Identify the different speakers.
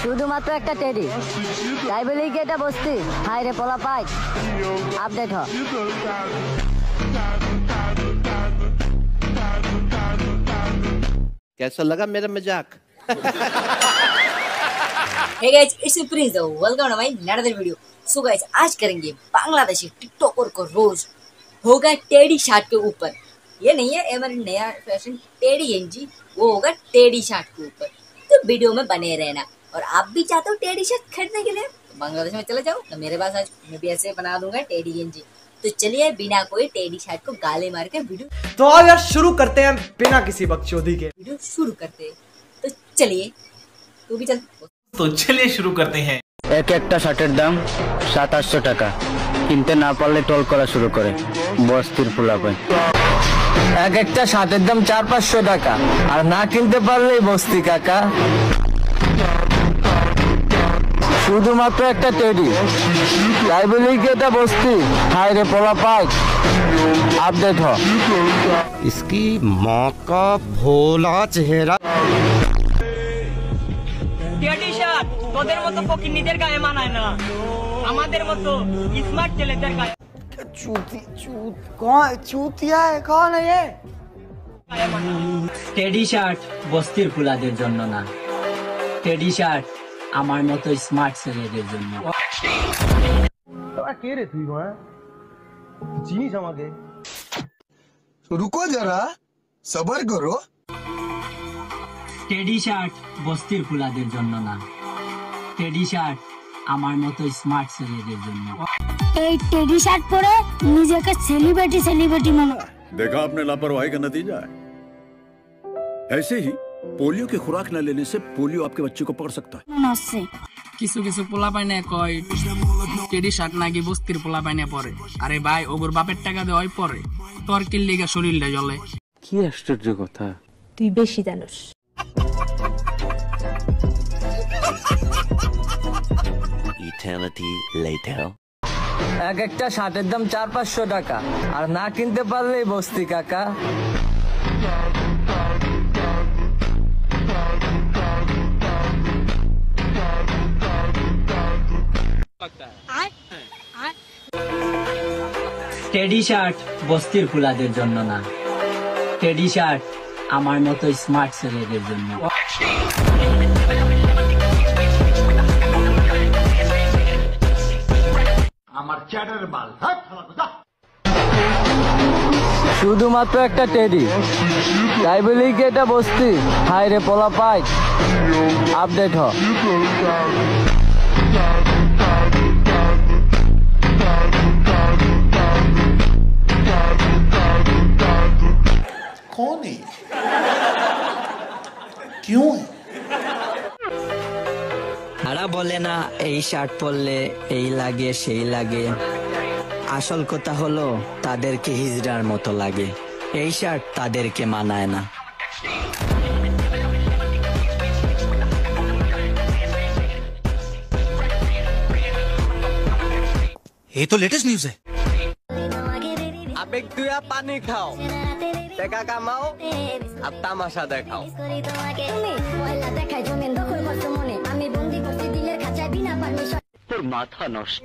Speaker 1: শুধুমাত্র একটা টেডি, তাই বলেই কি এটা বস্তি? হায় রে পোলা পাই, আপডেট হ।
Speaker 2: कैसा लगा मेरा मजाक?
Speaker 3: Hey guys, it's me Prince. Welcome to my another video. So guys, आज करेंगे बांग्लादेशी टिकटॉकर को रोज होगा टेडी शर्ट के ऊपर। ये नहीं है हमारा नया फैशन टेडी एनजी, वो होगा टेडी शर्ट के ऊपर। तो वीडियो में बने रहना। और आप भी चाहते हो टेडी शर्ट खरीदने के लिए तो बांग्लादेश में चले जाओ, तो मेरे पास आज मैं भी ऐसे बना दूंगा टेडी एनजी। तो चलिए बिना कोई टेडी शर्ट को गाले मार के वीडियो
Speaker 4: तो आओ यार शुरू करते हैं बिना किसी बकचोदी के।
Speaker 3: वीडियो शुरू करते हैं। तो चलिए, तू भी चल।
Speaker 5: तो चलिए शुरू करते हैं।
Speaker 6: एक একটা শার্টের দাম 2700 টাকা, কিনতে না পারলে টোল করা শুরু করে বস্তির পোলাপান। এক একটা শার্টের দাম 400-500 টাকা, আর না কিনতে পারলেই বস্তি কাকা। শুধুমাত্র একটা টেডি, তাই বলেই কি এটা বস্তি? হায় রে পোলাপান, আপডেট হ।
Speaker 2: इसकी माँ का भोला चेहरा।
Speaker 7: টেডি শার্ট তোদের মতো ফকিন্নিদের গায়ে মানায় না, আমাদের মতো স্মার্ট ছেলেদের গায়ে
Speaker 4: चूतिया है, कौन है ये?
Speaker 8: টেডি শার্ট বস্তির ফুলাদের জন্য না, টেডি শার্ট আমার মতো স্মার্ট ছেলেদের জন্য।
Speaker 4: কে রে তুই? চিনিস আমাকে?
Speaker 9: रुको जरा सबर करो।
Speaker 8: টেডি শার্ট বস্তির ফুলাদের জন্য না, টেডি শার্ট আমার মতো স্মার্ট ছেলেদের জন্য।
Speaker 1: এই টেডি শার্ট পরে নিজেকে সেলিব্রিটি মনে হয়।
Speaker 10: देखा आपने लापरवाही का नतीजा है। ऐसे ही पोलियो की खुराक न लेने से पोलियो आपके बच्चे को पकड़ सकता है।
Speaker 7: কিছু কিছু পোলা পাইনে কয় টেডি শার্ট নাকি বস্তির পোলা পাইনে পরে। আরে ভাই, ওগুর বাপের টাকা দিয়ে ওই পরে, তোর কি লিগা শরীরটা জ্বলে?
Speaker 6: কি আশ্চর্য কথা,
Speaker 1: তুই বেশি জানোস।
Speaker 2: Eternity later.
Speaker 6: এক একটা শার্টের দাম 400-500 টাকা, আর না কিনতে পারলেই বস্তি কাকা।
Speaker 8: টেডি শার্ট বস্তির ফুলাদের জন্য না, টেডি শার্ট আমার মতো স্মার্ট ছেলেদের জন্য।
Speaker 6: শুধুমাত্র একটা টেডি, তাই বলেই কি এটা বস্তি? হায় রে পোলাপাই, আপডেট হ।
Speaker 9: कौन है? क्यों है?
Speaker 8: তারা বলে না এই শার্ট পরলে এই লাগে সেই লাগে, আসল কথা হলো তাদেরকে হিজড়ার মতো লাগে, এই শার্ট তাদেরকে মানায় না।
Speaker 5: ये तो लेटेस्ट न्यूज है।
Speaker 6: আবেগ দুয়া পানি খাও, টাকা কামাও, আর তামাশা দেখাও। তোর মাথা নষ্ট।